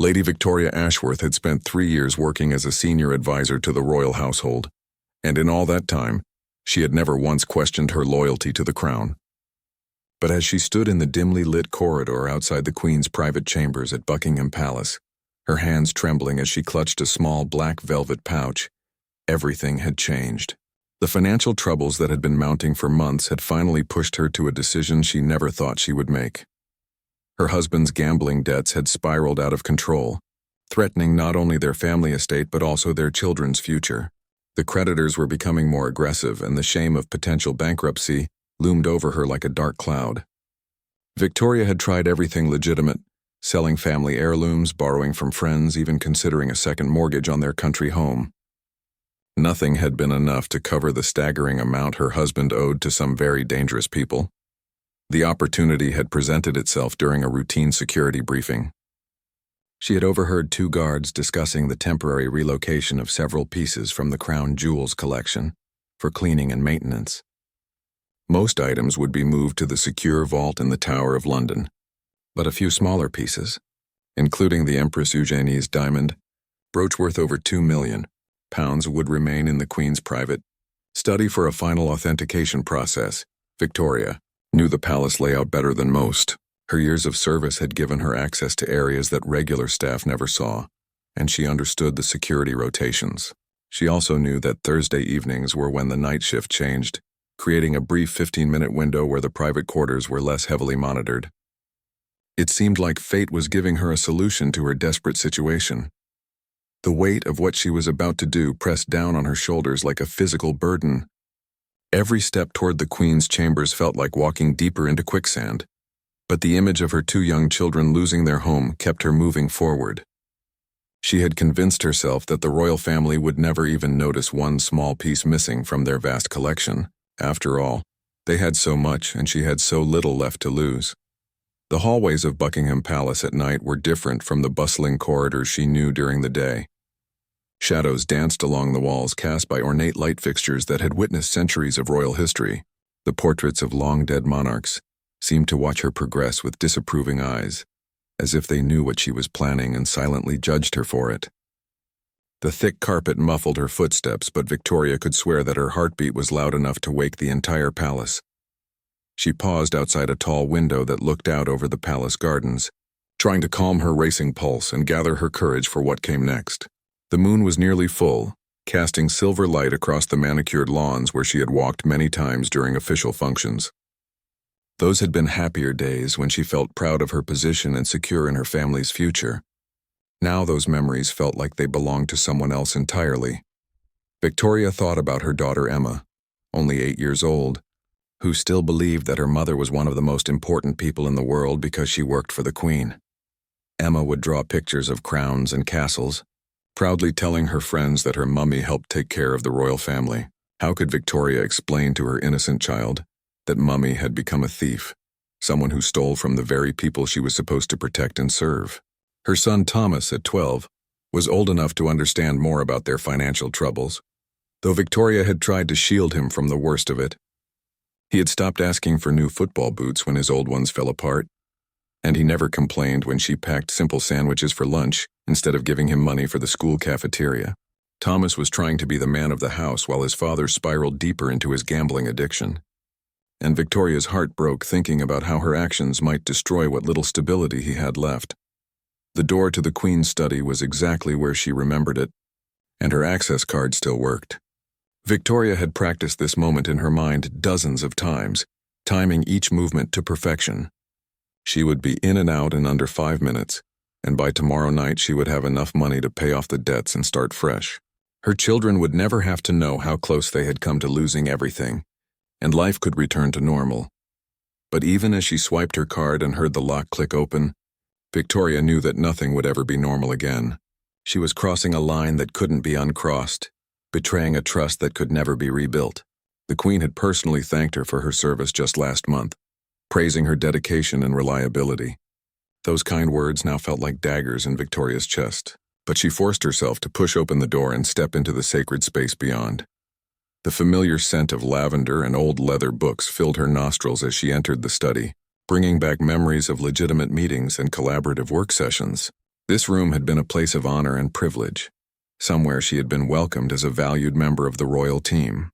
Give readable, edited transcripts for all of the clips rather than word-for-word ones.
Lady Victoria Ashworth had spent 3 years working as a senior advisor to the royal household, and in all that time, she had never once questioned her loyalty to the crown. But as she stood in the dimly lit corridor outside the Queen's private chambers at Buckingham Palace, her hands trembling as she clutched a small black velvet pouch, everything had changed. The financial troubles that had been mounting for months had finally pushed her to a decision she never thought she would make. Her husband's gambling debts had spiraled out of control, threatening not only their family estate but also their children's future. The creditors were becoming more aggressive, and the shame of potential bankruptcy loomed over her like a dark cloud. Victoria had tried everything legitimate, selling family heirlooms, borrowing from friends, even considering a second mortgage on their country home. Nothing had been enough to cover the staggering amount her husband owed to some very dangerous people. The opportunity had presented itself during a routine security briefing. She had overheard 2 guards discussing the temporary relocation of several pieces from the crown jewels collection for cleaning and maintenance. Most items would be moved to the secure vault in the Tower of London, but a few smaller pieces, including the Empress Eugenie's diamond, brooch worth over £2 million, would remain in the Queen's private study for a final authentication process. Victoria knew the palace layout better than most. Her years of service had given her access to areas that regular staff never saw, and she understood the security rotations. She also knew that Thursday evenings were when the night shift changed, creating a brief 15-minute window where the private quarters were less heavily monitored. It seemed like fate was giving her a solution to her desperate situation. The weight of what she was about to do pressed down on her shoulders like a physical burden. Every step toward the Queen's chambers felt like walking deeper into quicksand, but the image of her 2 young children losing their home kept her moving forward. She had convinced herself that the royal family would never even notice one small piece missing from their vast collection. After all, they had so much and she had so little left to lose. The hallways of Buckingham Palace at night were different from the bustling corridors she knew during the day. Shadows danced along the walls cast by ornate light fixtures that had witnessed centuries of royal history. The portraits of long-dead monarchs seemed to watch her progress with disapproving eyes, as if they knew what she was planning and silently judged her for it. The thick carpet muffled her footsteps, but Victoria could swear that her heartbeat was loud enough to wake the entire palace. She paused outside a tall window that looked out over the palace gardens, trying to calm her racing pulse and gather her courage for what came next. The moon was nearly full, casting silver light across the manicured lawns where she had walked many times during official functions. Those had been happier days when she felt proud of her position and secure in her family's future. Now those memories felt like they belonged to someone else entirely. Victoria thought about her daughter Emma, only 8 years old, who still believed that her mother was one of the most important people in the world because she worked for the Queen. Emma would draw pictures of crowns and castles, proudly telling her friends that her mummy helped take care of the royal family. How could Victoria explain to her innocent child that mummy had become a thief, someone who stole from the very people she was supposed to protect and serve? Her son Thomas, at 12, was old enough to understand more about their financial troubles, though Victoria had tried to shield him from the worst of it. He had stopped asking for new football boots when his old ones fell apart, and he never complained when she packed simple sandwiches for lunch instead of giving him money for the school cafeteria. Thomas was trying to be the man of the house while his father spiraled deeper into his gambling addiction. And Victoria's heart broke thinking about how her actions might destroy what little stability he had left. The door to the Queen's study was exactly where she remembered it, and her access card still worked. Victoria had practiced this moment in her mind dozens of times, timing each movement to perfection. She would be in and out in under 5 minutes, and by tomorrow night she would have enough money to pay off the debts and start fresh. Her children would never have to know how close they had come to losing everything, and life could return to normal. But even as she swiped her card and heard the lock click open, Victoria knew that nothing would ever be normal again. She was crossing a line that couldn't be uncrossed, betraying a trust that could never be rebuilt. The Queen had personally thanked her for her service just last month, praising her dedication and reliability. Those kind words now felt like daggers in Victoria's chest, but she forced herself to push open the door and step into the sacred space beyond. The familiar scent of lavender and old leather books filled her nostrils as she entered the study, bringing back memories of legitimate meetings and collaborative work sessions. This room had been a place of honor and privilege, somewhere she had been welcomed as a valued member of the royal team.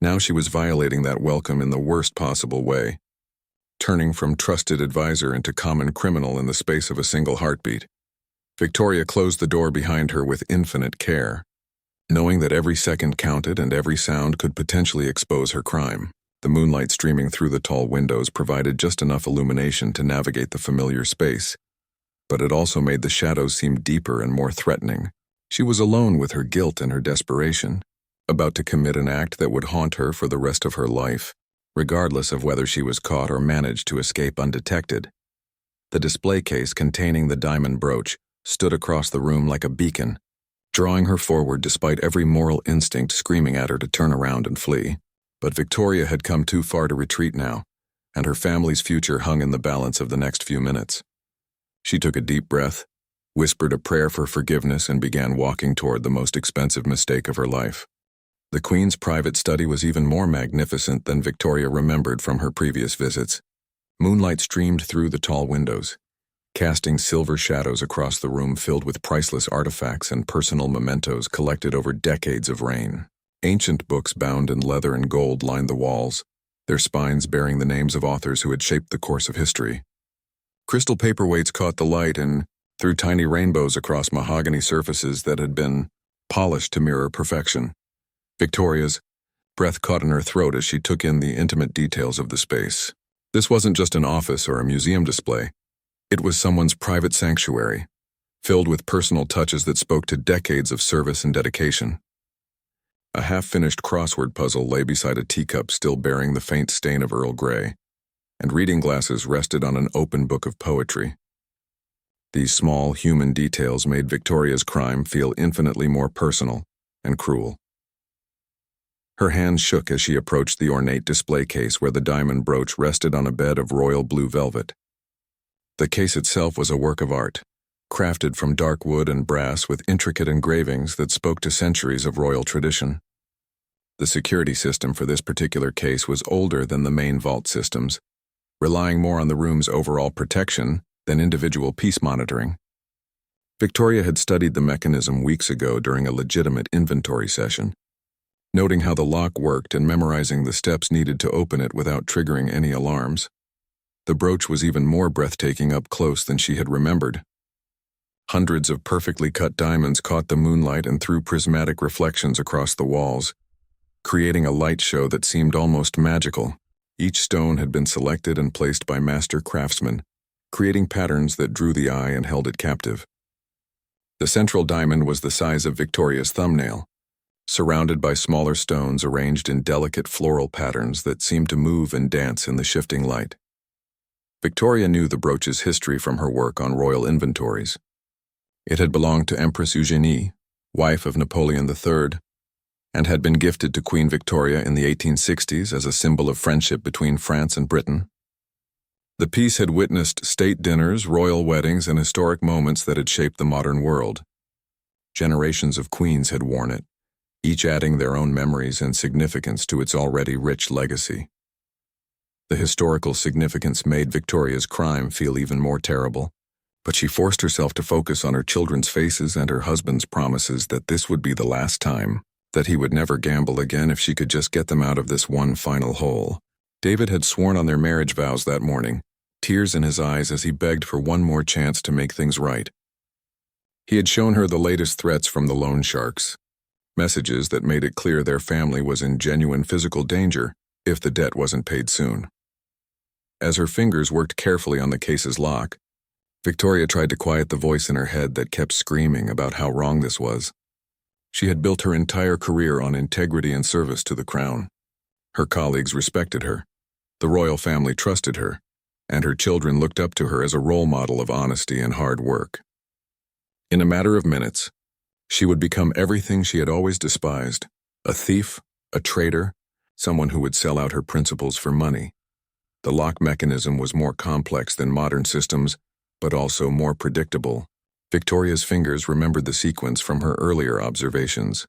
Now she was violating that welcome in the worst possible way, turning from trusted advisor into common criminal in the space of a single heartbeat. Victoria closed the door behind her with infinite care, knowing that every second counted and every sound could potentially expose her crime. The moonlight streaming through the tall windows provided just enough illumination to navigate the familiar space, but it also made the shadows seem deeper and more threatening. She was alone with her guilt and her desperation, about to commit an act that would haunt her for the rest of her life, regardless of whether she was caught or managed to escape undetected. The display case containing the diamond brooch stood across the room like a beacon, drawing her forward despite every moral instinct screaming at her to turn around and flee. But Victoria had come too far to retreat now, and her family's future hung in the balance of the next few minutes. She took a deep breath, whispered a prayer for forgiveness, and began walking toward the most expensive mistake of her life. The Queen's private study was even more magnificent than Victoria remembered from her previous visits. Moonlight streamed through the tall windows, casting silver shadows across the room filled with priceless artifacts and personal mementos collected over decades of reign. Ancient books bound in leather and gold lined the walls, their spines bearing the names of authors who had shaped the course of history. Crystal paperweights caught the light and threw tiny rainbows across mahogany surfaces that had been polished to mirror perfection. Victoria's breath caught in her throat as she took in the intimate details of the space. This wasn't just an office or a museum display. It was someone's private sanctuary, filled with personal touches that spoke to decades of service and dedication. A half-finished crossword puzzle lay beside a teacup still bearing the faint stain of Earl Grey, and reading glasses rested on an open book of poetry. These small, human details made Victoria's crime feel infinitely more personal and cruel. Her hands shook as she approached the ornate display case where the diamond brooch rested on a bed of royal blue velvet. The case itself was a work of art, crafted from dark wood and brass with intricate engravings that spoke to centuries of royal tradition. The security system for this particular case was older than the main vault systems, relying more on the room's overall protection than individual piece monitoring. Victoria had studied the mechanism weeks ago during a legitimate inventory session, noting how the lock worked and memorizing the steps needed to open it without triggering any alarms. The brooch was even more breathtaking up close than she had remembered. Hundreds of perfectly cut diamonds caught the moonlight and threw prismatic reflections across the walls, creating a light show that seemed almost magical. Each stone had been selected and placed by master craftsmen, creating patterns that drew the eye and held it captive. The central diamond was the size of Victoria's thumbnail, surrounded by smaller stones arranged in delicate floral patterns that seemed to move and dance in the shifting light. Victoria knew the brooch's history from her work on royal inventories. It had belonged to Empress Eugénie, wife of Napoleon III, and had been gifted to Queen Victoria in the 1860s as a symbol of friendship between France and Britain. The piece had witnessed state dinners, royal weddings, and historic moments that had shaped the modern world. Generations of queens had worn it, each adding their own memories and significance to its already rich legacy. The historical significance made Victoria's crime feel even more terrible, but she forced herself to focus on her children's faces and her husband's promises that this would be the last time, that he would never gamble again if she could just get them out of this one final hole. David had sworn on their marriage vows that morning, tears in his eyes as he begged for one more chance to make things right. He had shown her the latest threats from the loan sharks, messages that made it clear their family was in genuine physical danger if the debt wasn't paid soon. As her fingers worked carefully on the case's lock, Victoria tried to quiet the voice in her head that kept screaming about how wrong this was. She had built her entire career on integrity and service to the crown. Her colleagues respected her, the royal family trusted her, and her children looked up to her as a role model of honesty and hard work. In a matter of minutes, she would become everything she had always despised: a thief, a traitor, someone who would sell out her principles for money. The lock mechanism was more complex than modern systems, but also more predictable. Victoria's fingers remembered the sequence from her earlier observations,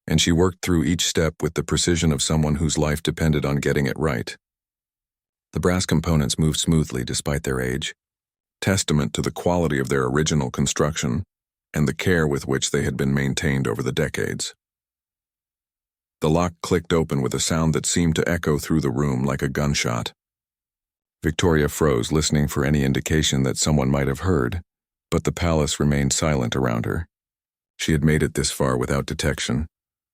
and she worked through each step with the precision of someone whose life depended on getting it right. The brass components moved smoothly despite their age, testament to the quality of their original construction and the care with which they had been maintained over the decades. The lock clicked open with a sound that seemed to echo through the room like a gunshot. Victoria froze, listening for any indication that someone might have heard, but the palace remained silent around her. She had made it this far without detection,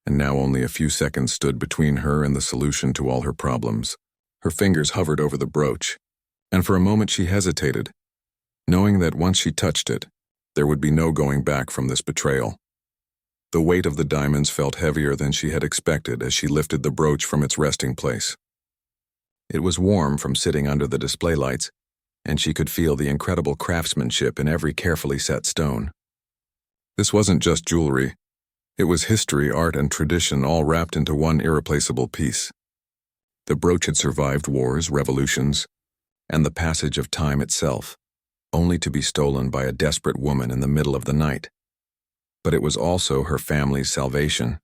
and now only a few seconds stood between her and the solution to all her problems. Her fingers hovered over the brooch, and for a moment she hesitated, knowing that once she touched it, there would be no going back from this betrayal. The weight of the diamonds felt heavier than she had expected as she lifted the brooch from its resting place. It was warm from sitting under the display lights, and she could feel the incredible craftsmanship in every carefully set stone. This wasn't just jewelry. It was history, art, and tradition all wrapped into one irreplaceable piece. The brooch had survived wars, revolutions, and the passage of time itself, only to be stolen by a desperate woman in the middle of the night. But it was also her family's salvation,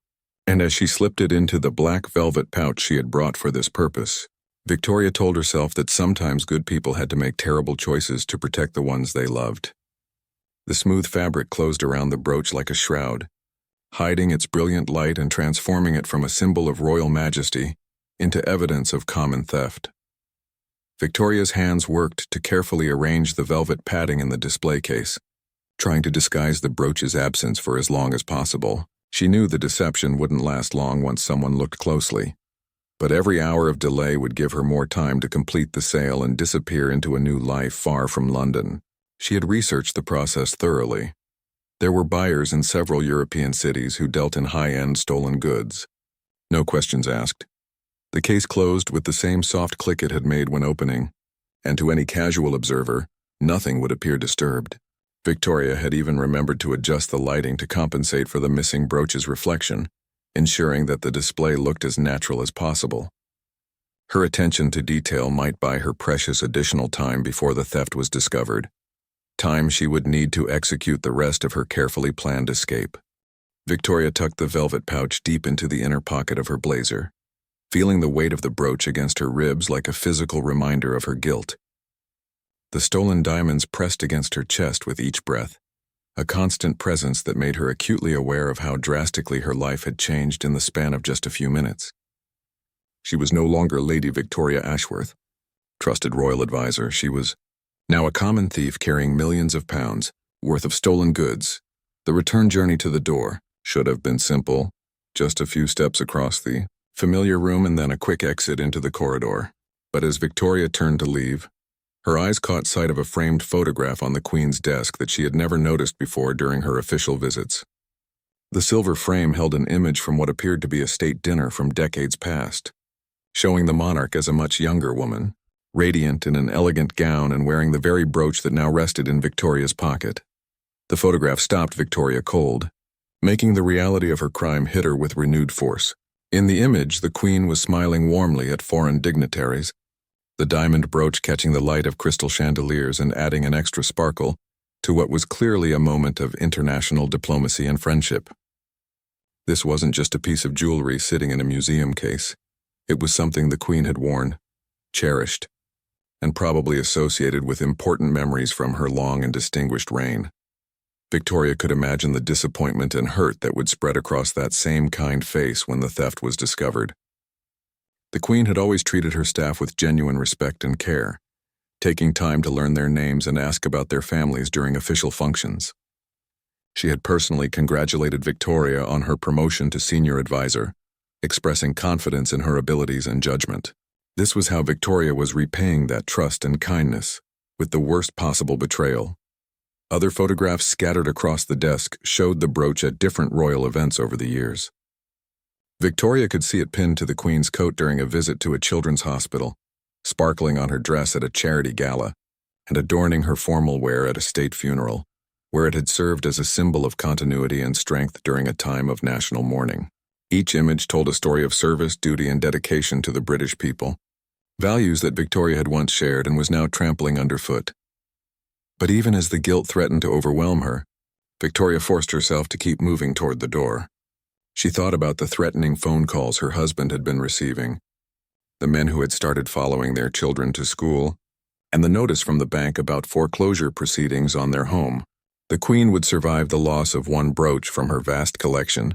and as she slipped it into the black velvet pouch she had brought for this purpose, Victoria told herself that sometimes good people had to make terrible choices to protect the ones they loved. The smooth fabric closed around the brooch like a shroud, hiding its brilliant light and transforming it from a symbol of royal majesty into evidence of common theft. Victoria's hands worked to carefully arrange the velvet padding in the display case, trying to disguise the brooch's absence for as long as possible. She knew the deception wouldn't last long once someone looked closely, but every hour of delay would give her more time to complete the sale and disappear into a new life far from London. She had researched the process thoroughly. There were buyers in several European cities who dealt in high-end stolen goods. No questions asked. The case closed with the same soft click it had made when opening, and to any casual observer, nothing would appear disturbed. Victoria had even remembered to adjust the lighting to compensate for the missing brooch's reflection, ensuring that the display looked as natural as possible. Her attention to detail might buy her precious additional time before the theft was discovered, time she would need to execute the rest of her carefully planned escape. Victoria tucked the velvet pouch deep into the inner pocket of her blazer, feeling the weight of the brooch against her ribs like a physical reminder of her guilt. The stolen diamonds pressed against her chest with each breath, a constant presence that made her acutely aware of how drastically her life had changed in the span of just a few minutes. She was no longer Lady Victoria Ashworth, trusted royal advisor. She was now a common thief carrying millions of pounds worth of stolen goods. The return journey to the door should have been simple, just a few steps across the familiar room and then a quick exit into the corridor. But as Victoria turned to leave, her eyes caught sight of a framed photograph on the Queen's desk that she had never noticed before during her official visits. The silver frame held an image from what appeared to be a state dinner from decades past, showing the monarch as a much younger woman, radiant in an elegant gown and wearing the very brooch that now rested in Victoria's pocket. The photograph stopped Victoria cold, making the reality of her crime hit her with renewed force. In the image, the Queen was smiling warmly at foreign dignitaries, the diamond brooch catching the light of crystal chandeliers and adding an extra sparkle to what was clearly a moment of international diplomacy and friendship. This wasn't just a piece of jewelry sitting in a museum case. It was something the Queen had worn, cherished, and probably associated with important memories from her long and distinguished reign. Victoria could imagine the disappointment and hurt that would spread across that same kind face when the theft was discovered. The Queen had always treated her staff with genuine respect and care, taking time to learn their names and ask about their families during official functions. She had personally congratulated Victoria on her promotion to senior advisor, expressing confidence in her abilities and judgment. This was how Victoria was repaying that trust and kindness, with the worst possible betrayal. Other photographs scattered across the desk showed the brooch at different royal events over the years. Victoria could see it pinned to the Queen's coat during a visit to a children's hospital, sparkling on her dress at a charity gala, and adorning her formal wear at a state funeral, where it had served as a symbol of continuity and strength during a time of national mourning. Each image told a story of service, duty, and dedication to the British people, values that Victoria had once shared and was now trampling underfoot. But even as the guilt threatened to overwhelm her, Victoria forced herself to keep moving toward the door. She thought about the threatening phone calls her husband had been receiving, the men who had started following their children to school, and the notice from the bank about foreclosure proceedings on their home. The Queen would survive the loss of one brooch from her vast collection,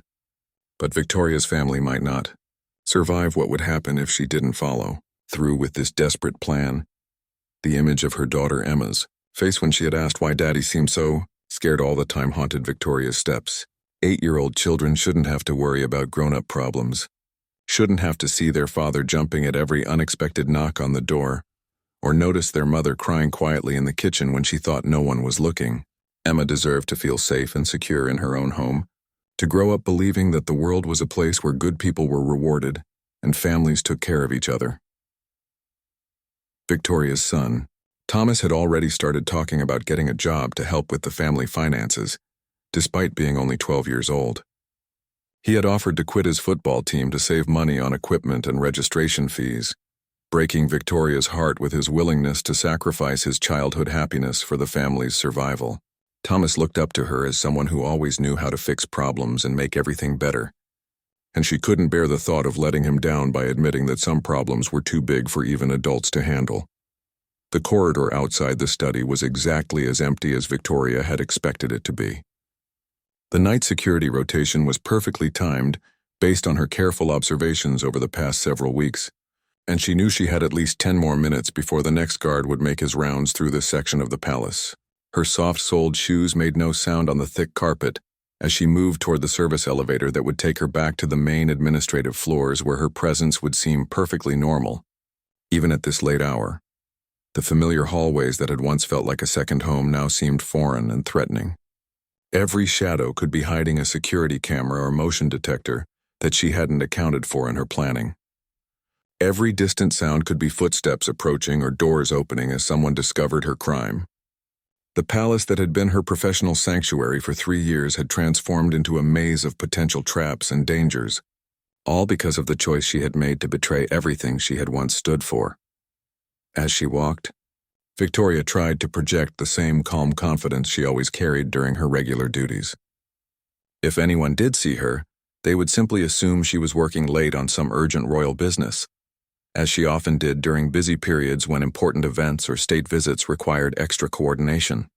but Victoria's family might not survive what would happen if she didn't follow through with this desperate plan. The image of her daughter Emma's face when she had asked why Daddy seemed so scared all the time haunted Victoria's steps. 8-year-old children shouldn't have to worry about grown-up problems, shouldn't have to see their father jumping at every unexpected knock on the door, or notice their mother crying quietly in the kitchen when she thought no one was looking. Emma deserved to feel safe and secure in her own home, to grow up believing that the world was a place where good people were rewarded and families took care of each other. Victoria's son, Thomas, had already started talking about getting a job to help with the family finances, despite being only 12 years old. He had offered to quit his football team to save money on equipment and registration fees, breaking Victoria's heart with his willingness to sacrifice his childhood happiness for the family's survival. Thomas looked up to her as someone who always knew how to fix problems and make everything better, and she couldn't bear the thought of letting him down by admitting that some problems were too big for even adults to handle. The corridor outside the study was exactly as empty as Victoria had expected it to be. The night security rotation was perfectly timed based on her careful observations over the past several weeks, and she knew she had at least 10 more minutes before the next guard would make his rounds through this section of the palace. Her soft-soled shoes made no sound on the thick carpet as she moved toward the service elevator that would take her back to the main administrative floors where her presence would seem perfectly normal, even at this late hour. The familiar hallways that had once felt like a second home now seemed foreign and threatening. Every shadow could be hiding a security camera or motion detector that she hadn't accounted for in her planning. Every distant sound could be footsteps approaching or doors opening as someone discovered her crime. The palace that had been her professional sanctuary for 3 years had transformed into a maze of potential traps and dangers, all because of the choice she had made to betray everything she had once stood for. As she walked, Victoria tried to project the same calm confidence she always carried during her regular duties. If anyone did see her, they would simply assume she was working late on some urgent royal business, as she often did during busy periods when important events or state visits required extra coordination.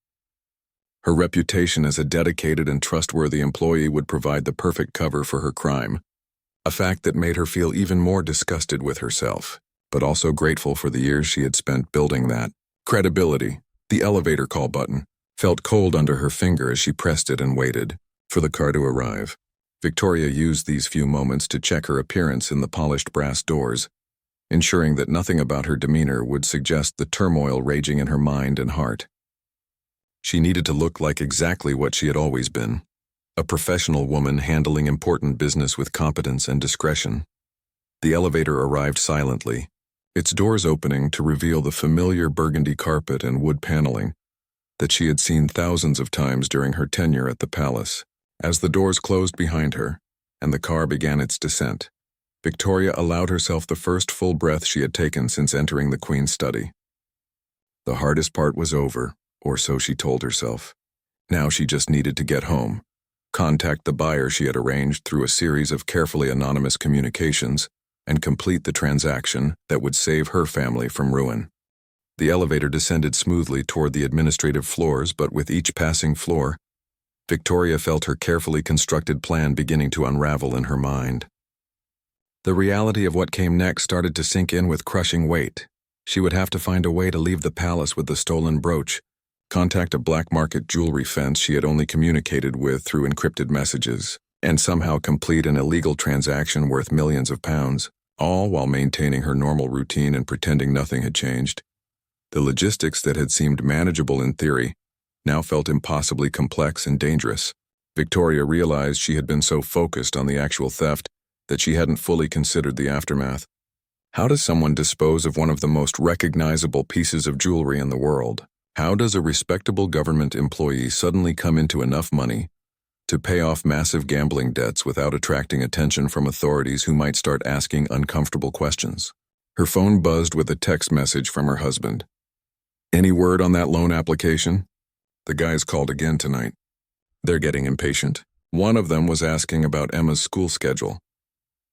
Her reputation as a dedicated and trustworthy employee would provide the perfect cover for her crime, a fact that made her feel even more disgusted with herself, but also grateful for the years she had spent building that credibility. The elevator call button felt cold under her finger as she pressed it and waited for the car to arrive. Victoria used these few moments to check her appearance in the polished brass doors, ensuring that nothing about her demeanor would suggest the turmoil raging in her mind and heart. She needed to look like exactly what she had always been, a professional woman handling important business with competence and discretion. The elevator arrived silently, its doors opening to reveal the familiar burgundy carpet and wood paneling that she had seen thousands of times during her tenure at the palace. As the doors closed behind her and the car began its descent, Victoria allowed herself the first full breath she had taken since entering the Queen's study. The hardest part was over, or so she told herself. Now she just needed to get home, contact the buyer she had arranged through a series of carefully anonymous communications, and complete the transaction that would save her family from ruin. The elevator descended smoothly toward the administrative floors, but with each passing floor, Victoria felt her carefully constructed plan beginning to unravel in her mind. The reality of what came next started to sink in with crushing weight. She would have to find a way to leave the palace with the stolen brooch, contact a black market jewelry fence she had only communicated with through encrypted messages, and somehow complete an illegal transaction worth millions of pounds, all while maintaining her normal routine and pretending nothing had changed. The logistics that had seemed manageable in theory now felt impossibly complex and dangerous. Victoria realized she had been so focused on the actual theft that she hadn't fully considered the aftermath. How does someone dispose of one of the most recognizable pieces of jewelry in the world? How does a respectable government employee suddenly come into enough money to pay off massive gambling debts without attracting attention from authorities who might start asking uncomfortable questions? Her phone buzzed with a text message from her husband. "Any word on that loan application?" The guys called again tonight. They're getting impatient. One of them was asking about Emma's school schedule.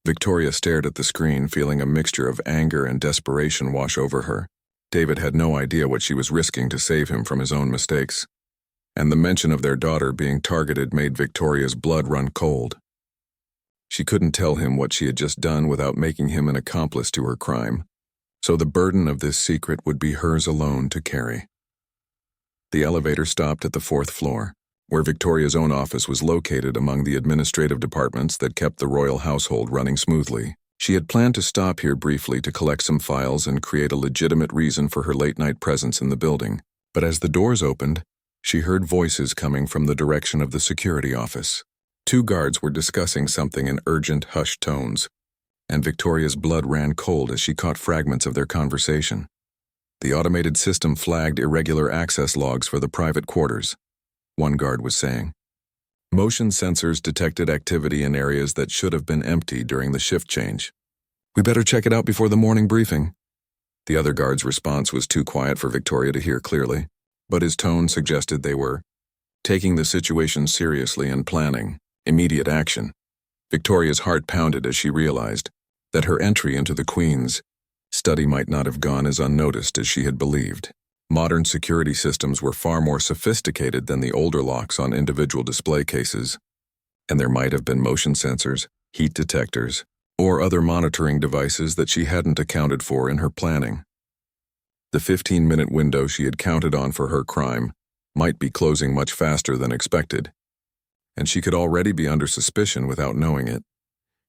Victoria stared at the screen, feeling a mixture of anger and desperation wash over her. David had no idea what she was risking to save him from his own mistakes, and the mention of their daughter being targeted made Victoria's blood run cold. She couldn't tell him what she had just done without making him an accomplice to her crime, so the burden of this secret would be hers alone to carry. The elevator stopped at the 4th floor, where Victoria's own office was located among the administrative departments that kept the royal household running smoothly. She had planned to stop here briefly to collect some files and create a legitimate reason for her late-night presence in the building, but as the doors opened, she heard voices coming from the direction of the security office. 2 guards were discussing something in urgent, hushed tones, and Victoria's blood ran cold as she caught fragments of their conversation. The automated system flagged irregular access logs for the private quarters, one guard was saying. Motion sensors detected activity in areas that should have been empty during the shift change. "We better check it out before the morning briefing." The other guard's response was too quiet for Victoria to hear clearly, but his tone suggested they were taking the situation seriously and planning immediate action. Victoria's heart pounded as she realized that her entry into the Queen's study might not have gone as unnoticed as she had believed. Modern security systems were far more sophisticated than the older locks on individual display cases, and there might have been motion sensors, heat detectors, or other monitoring devices that she hadn't accounted for in her planning. The 15-minute window she had counted on for her crime might be closing much faster than expected, and she could already be under suspicion without knowing it.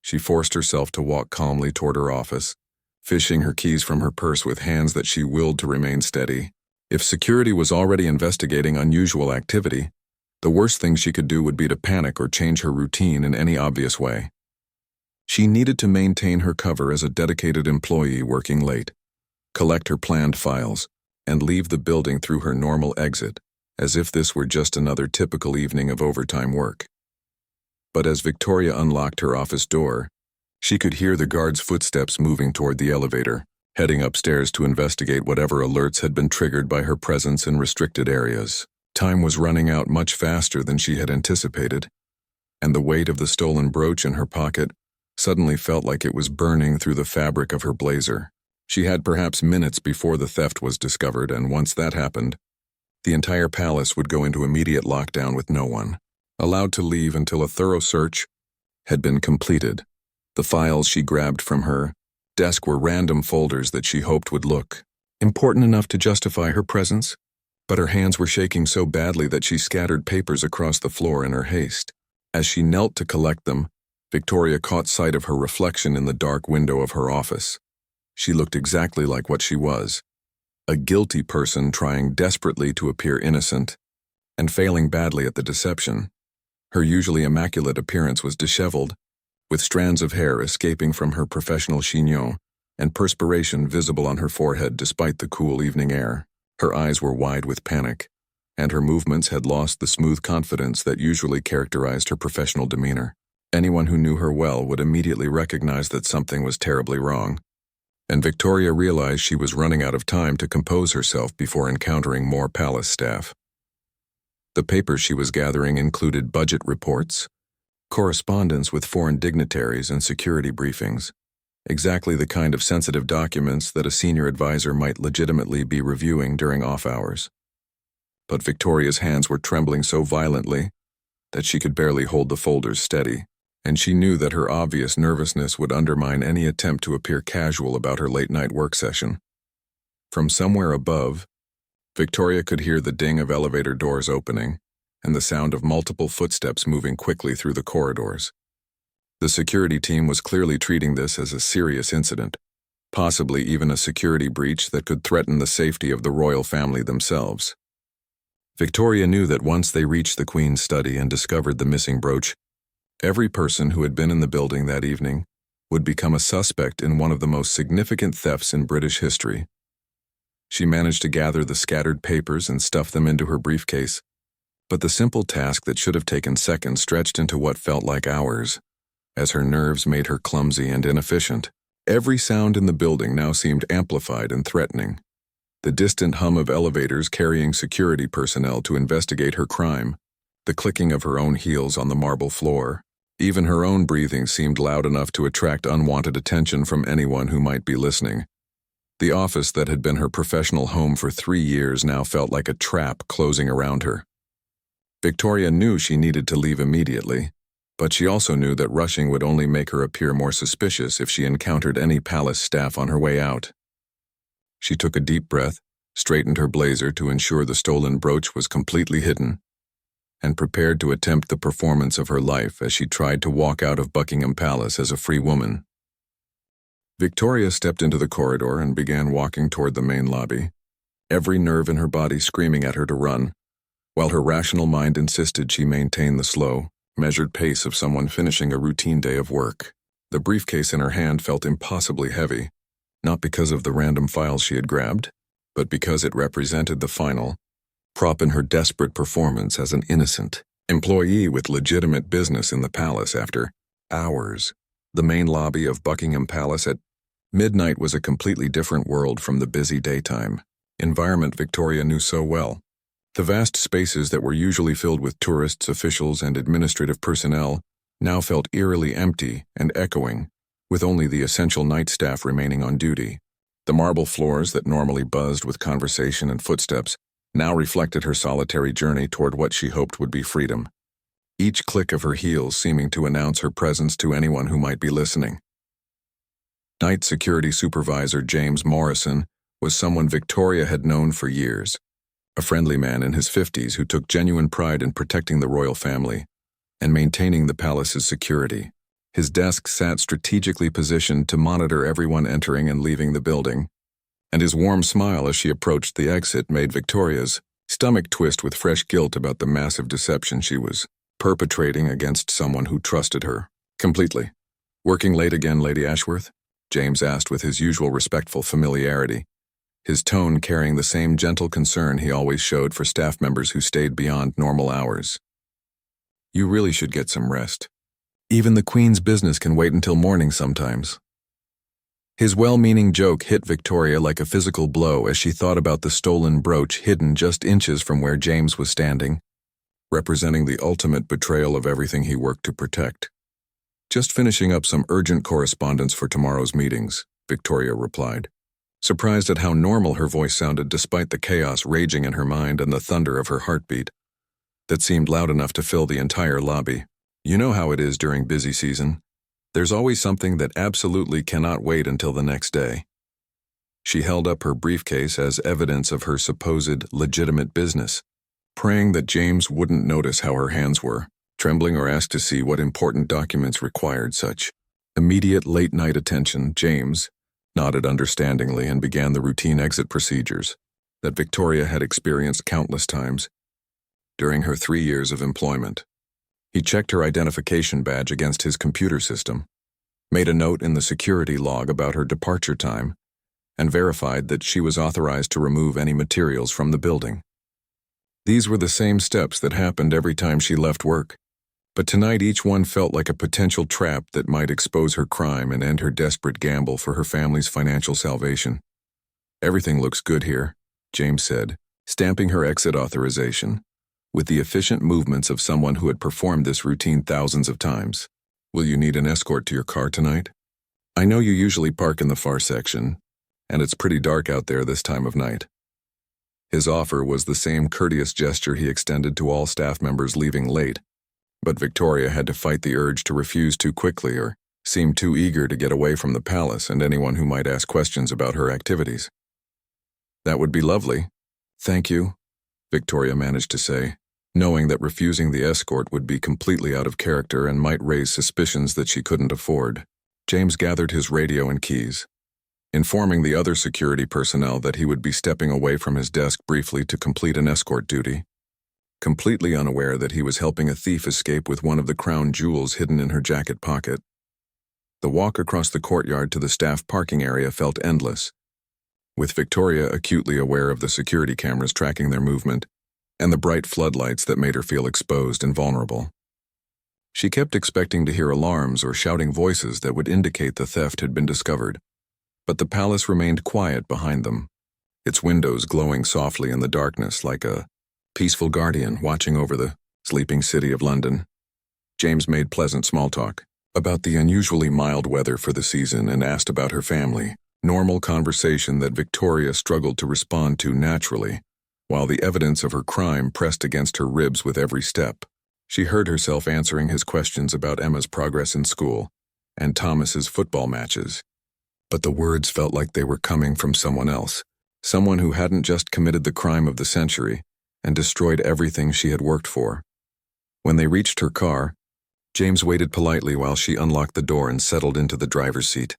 She forced herself to walk calmly toward her office, fishing her keys from her purse with hands that she willed to remain steady. If security was already investigating unusual activity, the worst thing she could do would be to panic or change her routine in any obvious way. She needed to maintain her cover as a dedicated employee working late, collect her planned files, and leave the building through her normal exit, as if this were just another typical evening of overtime work. But as Victoria unlocked her office door, she could hear the guard's footsteps moving toward the elevator, heading upstairs to investigate whatever alerts had been triggered by her presence in restricted areas. Time was running out much faster than she had anticipated, and the weight of the stolen brooch in her pocket suddenly felt like it was burning through the fabric of her blazer. She had perhaps minutes before the theft was discovered, and once that happened, the entire palace would go into immediate lockdown with no one allowed to leave until a thorough search had been completed. The files she grabbed from her desk were random folders that she hoped would look important enough to justify her presence, but her hands were shaking so badly that she scattered papers across the floor in her haste. As she knelt to collect them, Victoria caught sight of her reflection in the dark window of her office. She looked exactly like what she was, a guilty person trying desperately to appear innocent and failing badly at the deception. Her usually immaculate appearance was disheveled, with strands of hair escaping from her professional chignon and perspiration visible on her forehead despite the cool evening air. Her eyes were wide with panic, and her movements had lost the smooth confidence that usually characterized her professional demeanor. Anyone who knew her well would immediately recognize that something was terribly wrong, and Victoria realized she was running out of time to compose herself before encountering more palace staff. The papers she was gathering included budget reports, correspondence with foreign dignitaries, and security briefings, exactly the kind of sensitive documents that a senior advisor might legitimately be reviewing during off hours. But Victoria's hands were trembling so violently that she could barely hold the folders steady, and she knew that her obvious nervousness would undermine any attempt to appear casual about her late-night work session. From somewhere above, Victoria could hear the ding of elevator doors opening and the sound of multiple footsteps moving quickly through the corridors. The security team was clearly treating this as a serious incident, possibly even a security breach that could threaten the safety of the royal family themselves. Victoria knew that once they reached the Queen's study and discovered the missing brooch, every person who had been in the building that evening would become a suspect in one of the most significant thefts in British history. She managed to gather the scattered papers and stuff them into her briefcase, but the simple task that should have taken seconds stretched into what felt like hours, as her nerves made her clumsy and inefficient. Every sound in the building now seemed amplified and threatening. The distant hum of elevators carrying security personnel to investigate her crime, the clicking of her own heels on the marble floor. Even her own breathing seemed loud enough to attract unwanted attention from anyone who might be listening. The office that had been her professional home for 3 years now felt like a trap closing around her. Victoria knew she needed to leave immediately, but she also knew that rushing would only make her appear more suspicious if she encountered any palace staff on her way out. She took a deep breath, straightened her blazer to ensure the stolen brooch was completely hidden, and prepared to attempt the performance of her life as she tried to walk out of Buckingham Palace as a free woman. Victoria stepped into the corridor and began walking toward the main lobby, every nerve in her body screaming at her to run, while her rational mind insisted she maintain the slow, measured pace of someone finishing a routine day of work. The briefcase in her hand felt impossibly heavy, not because of the random files she had grabbed, but because it represented the final prop in her desperate performance as an innocent employee with legitimate business in the palace after hours. The main lobby of Buckingham Palace at midnight was a completely different world from the busy daytime environment Victoria knew so well. The vast spaces that were usually filled with tourists, officials, and administrative personnel now felt eerily empty and echoing, with only the essential night staff remaining on duty. The marble floors that normally buzzed with conversation and footsteps now reflected her solitary journey toward what she hoped would be freedom, each click of her heels seeming to announce her presence to anyone who might be listening. Night Security Supervisor James Morrison was someone Victoria had known for years, a friendly man in his 50s who took genuine pride in protecting the royal family and maintaining the palace's security. His desk sat strategically positioned to monitor everyone entering and leaving the building, and his warm smile as she approached the exit made Victoria's stomach twist with fresh guilt about the massive deception she was perpetrating against someone who trusted her completely. "Working late again, Lady Ashworth?" James asked with his usual respectful familiarity, his tone carrying the same gentle concern he always showed for staff members who stayed beyond normal hours. "You really should get some rest. Even the Queen's business can wait until morning sometimes." His well-meaning joke hit Victoria like a physical blow as she thought about the stolen brooch hidden just inches from where James was standing, representing the ultimate betrayal of everything he worked to protect. "Just finishing up some urgent correspondence for tomorrow's meetings," Victoria replied, surprised at how normal her voice sounded despite the chaos raging in her mind and the thunder of her heartbeat that seemed loud enough to fill the entire lobby. "You know how it is during busy season. There's always something that absolutely cannot wait until the next day." She held up her briefcase as evidence of her supposed legitimate business, praying that James wouldn't notice how her hands were trembling or ask to see what important documents required such immediate late-night attention. James nodded understandingly and began the routine exit procedures that Victoria had experienced countless times during her 3 years of employment. He checked her identification badge against his computer system, made a note in the security log about her departure time, and verified that she was authorized to remove any materials from the building. These were the same steps that happened every time she left work, but tonight each one felt like a potential trap that might expose her crime and end her desperate gamble for her family's financial salvation. "Everything looks good here," James said, stamping her exit authorization, with the efficient movements of someone who had performed this routine thousands of times. "Will you need an escort to your car tonight? I know you usually park in the far section, and it's pretty dark out there this time of night." His offer was the same courteous gesture he extended to all staff members leaving late, but Victoria had to fight the urge to refuse too quickly or seem too eager to get away from the palace and anyone who might ask questions about her activities. "That would be lovely. Thank you," Victoria managed to say, knowing that refusing the escort would be completely out of character and might raise suspicions that she couldn't afford. James gathered his radio and keys, informing the other security personnel that he would be stepping away from his desk briefly to complete an escort duty, completely unaware that he was helping a thief escape with one of the crown jewels hidden in her jacket pocket. The walk across the courtyard to the staff parking area felt endless, with Victoria acutely aware of the security cameras tracking their movement and the bright floodlights that made her feel exposed and vulnerable. She kept expecting to hear alarms or shouting voices that would indicate the theft had been discovered, but the palace remained quiet behind them, its windows glowing softly in the darkness like a peaceful guardian watching over the sleeping city of London. James made pleasant small talk about the unusually mild weather for the season and asked about her family, normal conversation that Victoria struggled to respond to naturally, while the evidence of her crime pressed against her ribs with every step. She heard herself answering his questions about Emma's progress in school and Thomas's football matches. But the words felt like they were coming from someone else, someone who hadn't just committed the crime of the century and destroyed everything she had worked for. When they reached her car, James waited politely while she unlocked the door and settled into the driver's seat,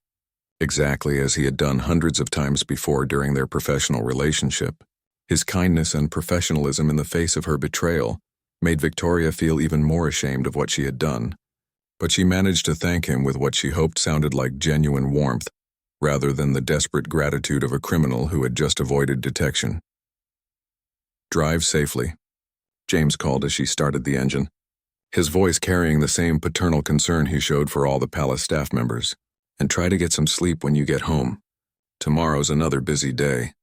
exactly as he had done hundreds of times before during their professional relationship. His kindness and professionalism in the face of her betrayal made Victoria feel even more ashamed of what she had done, but she managed to thank him with what she hoped sounded like genuine warmth, rather than the desperate gratitude of a criminal who had just avoided detection. "Drive safely," James called as she started the engine, his voice carrying the same paternal concern he showed for all the palace staff members. "And try to get some sleep when you get home. Tomorrow's another busy day."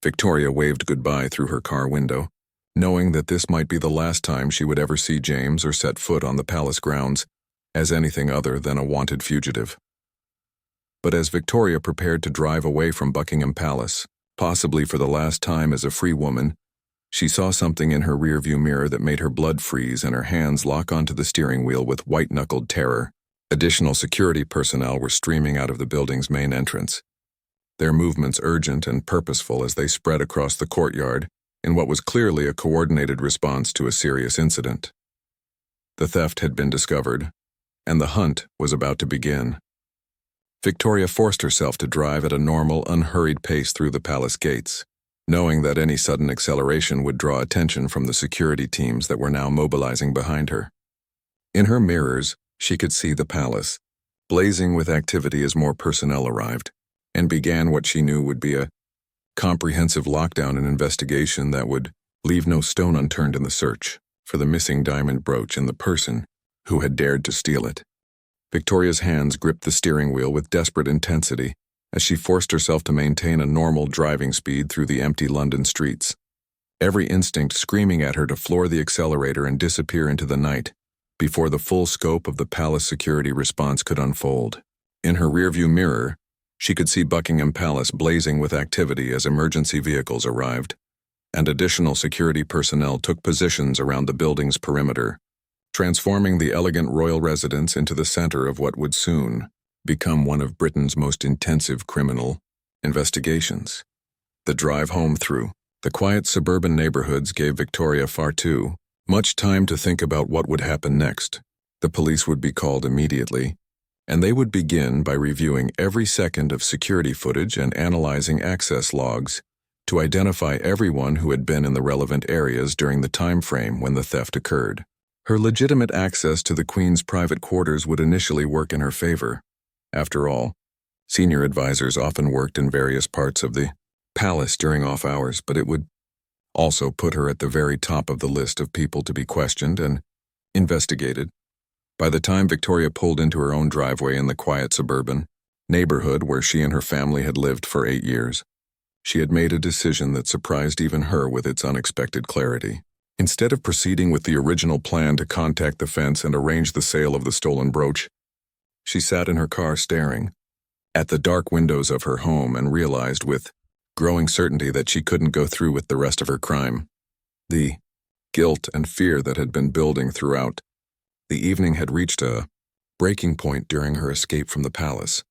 Victoria waved goodbye through her car window, knowing that this might be the last time she would ever see James or set foot on the palace grounds as anything other than a wanted fugitive. But as Victoria prepared to drive away from Buckingham Palace, possibly for the last time as a free woman, she saw something in her rearview mirror that made her blood freeze and her hands lock onto the steering wheel with white-knuckled terror. Additional security personnel were streaming out of the building's main entrance, their movements urgent and purposeful as they spread across the courtyard in what was clearly a coordinated response to a serious incident. The theft had been discovered, and the hunt was about to begin. Victoria forced herself to drive at a normal, unhurried pace through the palace gates, knowing that any sudden acceleration would draw attention from the security teams that were now mobilizing behind her. In her mirrors, she could see the palace, blazing with activity as more personnel arrived, and began what she knew would be a comprehensive lockdown and investigation that would leave no stone unturned in the search for the missing diamond brooch and the person who had dared to steal it. Victoria's hands gripped the steering wheel with desperate intensity as she forced herself to maintain a normal driving speed through the empty London streets, every instinct screaming at her to floor the accelerator and disappear into the night before the full scope of the palace security response could unfold. In her rearview mirror, she could see Buckingham Palace blazing with activity as emergency vehicles arrived, and additional security personnel took positions around the building's perimeter, transforming the elegant royal residence into the center of what would soon become one of Britain's most intensive criminal investigations. The drive home through the quiet suburban neighborhoods gave Victoria far too much time to think about what would happen next. The police would be called immediately, and they would begin by reviewing every second of security footage and analyzing access logs to identify everyone who had been in the relevant areas during the time frame when the theft occurred. Her legitimate access to the Queen's private quarters would initially work in her favor. After all, senior advisors often worked in various parts of the palace during off hours, but it would also put her at the very top of the list of people to be questioned and investigated. By the time Victoria pulled into her own driveway in the quiet suburban neighborhood where she and her family had lived for 8 years, she had made a decision that surprised even her with its unexpected clarity. Instead of proceeding with the original plan to contact the fence and arrange the sale of the stolen brooch, she sat in her car staring at the dark windows of her home and realized with growing certainty that she couldn't go through with the rest of her crime. The guilt and fear that had been building throughout the evening had reached a breaking point during her escape from the palace,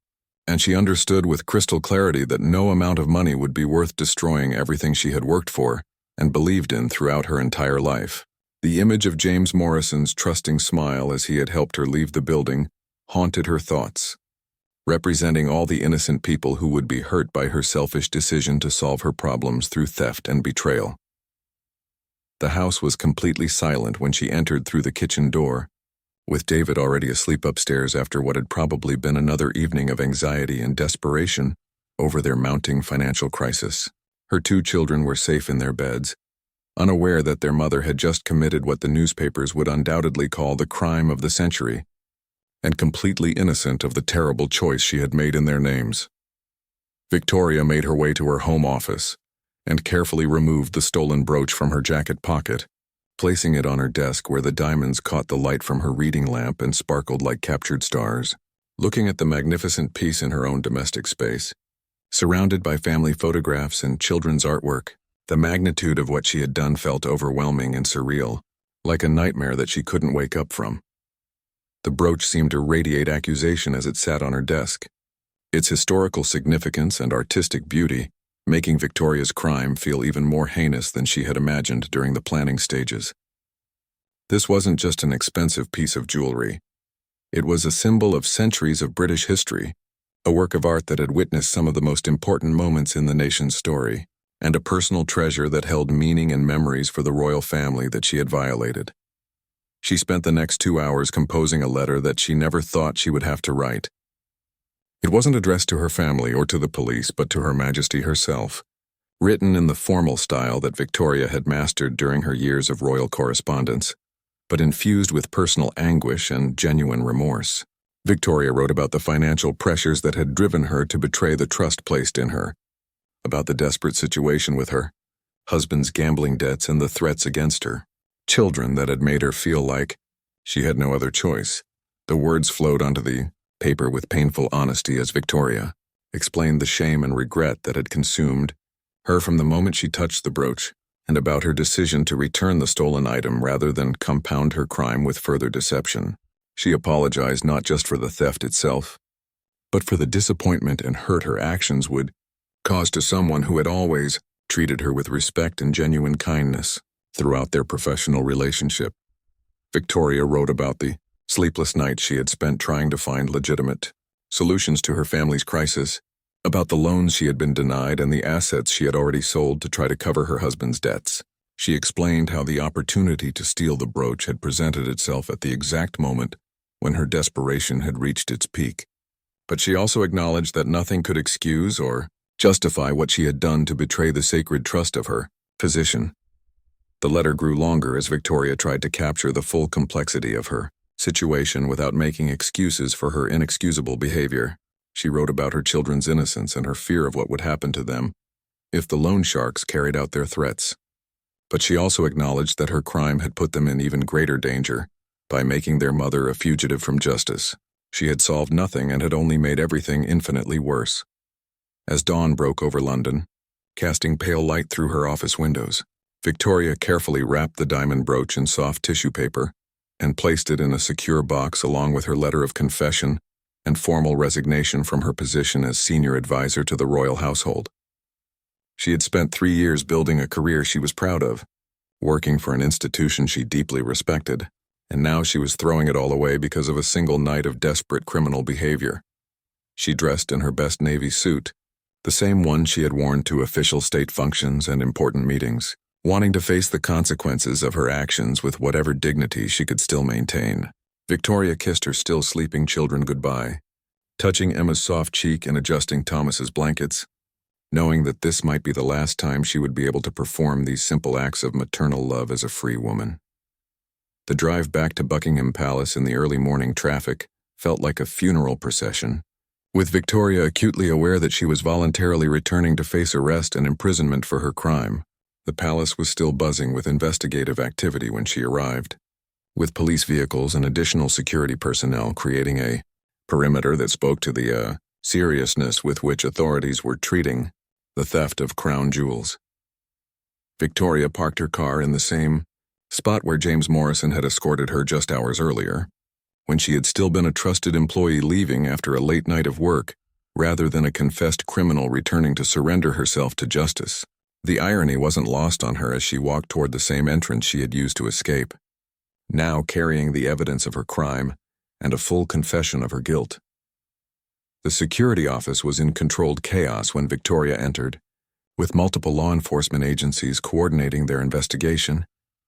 and she understood with crystal clarity that no amount of money would be worth destroying everything she had worked for and believed in throughout her entire life. The image of James Morrison's trusting smile as he had helped her leave the building haunted her thoughts, representing all the innocent people who would be hurt by her selfish decision to solve her problems through theft and betrayal. The house was completely silent when she entered through the kitchen door, with David already asleep upstairs after what had probably been another evening of anxiety and desperation over their mounting financial crisis. Her 2 children were safe in their beds, unaware that their mother had just committed what the newspapers would undoubtedly call the crime of the century, and completely innocent of the terrible choice she had made in their names. Victoria made her way to her home office and carefully removed the stolen brooch from her jacket pocket, placing it on her desk where the diamonds caught the light from her reading lamp and sparkled like captured stars. Looking at the magnificent piece in her own domestic space, Surrounded by family photographs and children's artwork, the magnitude of what she had done felt overwhelming and surreal, like a nightmare that she couldn't wake up from. The brooch seemed to radiate accusation as it sat on her desk, its historical significance and artistic beauty making Victoria's crime feel even more heinous than she had imagined during the planning stages. This wasn't just an expensive piece of jewelry. It was a symbol of centuries of British history, a work of art that had witnessed some of the most important moments in the nation's story, and a personal treasure that held meaning and memories for the royal family that she had violated. She spent the next 2 hours composing a letter that she never thought she would have to write. It wasn't addressed to her family or to the police, but to Her Majesty herself, written in the formal style that Victoria had mastered during her years of royal correspondence, but infused with personal anguish and genuine remorse. Victoria wrote about the financial pressures that had driven her to betray the trust placed in her, about the desperate situation with her husband's gambling debts and the threats against her, children that had made her feel like she had no other choice. The words flowed onto the paper with painful honesty as Victoria explained the shame and regret that had consumed her from the moment she touched the brooch, and about her decision to return the stolen item rather than compound her crime with further deception. She apologized not just for the theft itself, but for the disappointment and hurt her actions would cause to someone who had always treated her with respect and genuine kindness throughout their professional relationship. Victoria wrote about the sleepless nights she had spent trying to find legitimate solutions to her family's crisis, about the loans she had been denied and the assets she had already sold to try to cover her husband's debts. She explained how the opportunity to steal the brooch had presented itself at the exact moment when her desperation had reached its peak. But she also acknowledged that nothing could excuse or justify what she had done to betray the sacred trust of her position. The letter grew longer as Victoria tried to capture the full complexity of her situation without making excuses for her inexcusable behavior. She wrote about her children's innocence and her fear of what would happen to them if the loan sharks carried out their threats. But she also acknowledged that her crime had put them in even greater danger by making their mother a fugitive from justice. She had solved nothing and had only made everything infinitely worse. As dawn broke over London, casting pale light through her office windows, Victoria carefully wrapped the diamond brooch in soft tissue paper and placed it in a secure box along with her letter of confession and formal resignation from her position as senior advisor to the royal household. She had spent 3 years building a career she was proud of, working for an institution she deeply respected, and now she was throwing it all away because of a single night of desperate criminal behavior. She dressed in her best navy suit, the same one she had worn to official state functions and important meetings, wanting to face the consequences of her actions with whatever dignity she could still maintain. Victoria kissed her still sleeping children goodbye, touching Emma's soft cheek and adjusting Thomas's blankets, knowing that this might be the last time she would be able to perform these simple acts of maternal love as a free woman. The drive back to Buckingham Palace in the early morning traffic felt like a funeral procession, with Victoria acutely aware that she was voluntarily returning to face arrest and imprisonment for her crime. The palace was still buzzing with investigative activity when she arrived, with police vehicles and additional security personnel creating a perimeter that spoke to the seriousness with which authorities were treating the theft of crown jewels. Victoria parked her car in the same spot where James Morrison had escorted her just hours earlier, when she had still been a trusted employee leaving after a late night of work, rather than a confessed criminal returning to surrender herself to justice. The irony wasn't lost on her as she walked toward the same entrance she had used to escape, now carrying the evidence of her crime and a full confession of her guilt. The security office was in controlled chaos when Victoria entered, with multiple law enforcement agencies coordinating their investigation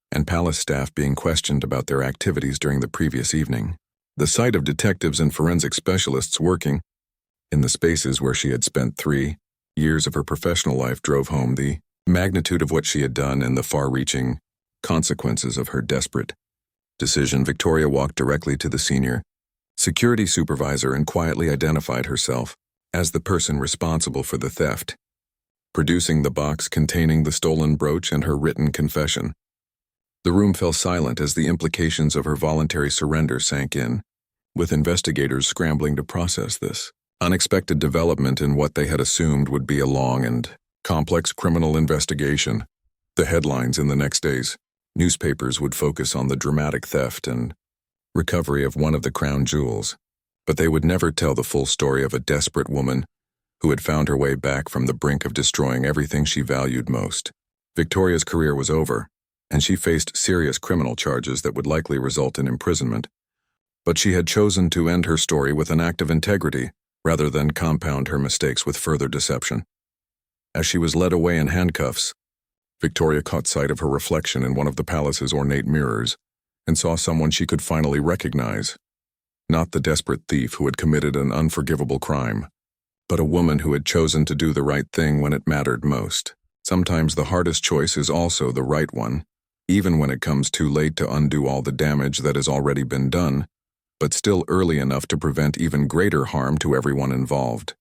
and palace staff being questioned about their activities during the previous evening. The sight of detectives and forensic specialists working in the spaces where she had spent 3 years of her professional life drove home the magnitude of what she had done and the far-reaching consequences of her desperate decision. Victoria walked directly to the senior security supervisor and quietly identified herself as the person responsible for the theft, producing the box containing the stolen brooch and her written confession. The room fell silent as the implications of her voluntary surrender sank in, with investigators scrambling to process this. Unexpected development in what they had assumed would be a long and complex criminal investigation. The headlines in the next days. Newspapers would focus on the dramatic theft and recovery of one of the crown jewels, but they would never tell the full story of a desperate woman who had found her way back from the brink of destroying everything she valued most. Victoria's career was over, and she faced serious criminal charges that would likely result in imprisonment. But she had chosen to end her story with an act of integrity rather than compound her mistakes with further deception. As she was led away in handcuffs, Victoria caught sight of her reflection in one of the palace's ornate mirrors and saw someone she could finally recognize. Not the desperate thief who had committed an unforgivable crime, but a woman who had chosen to do the right thing when it mattered most. Sometimes the hardest choice is also the right one, even when it comes too late to undo all the damage that has already been done, but still early enough to prevent even greater harm to everyone involved.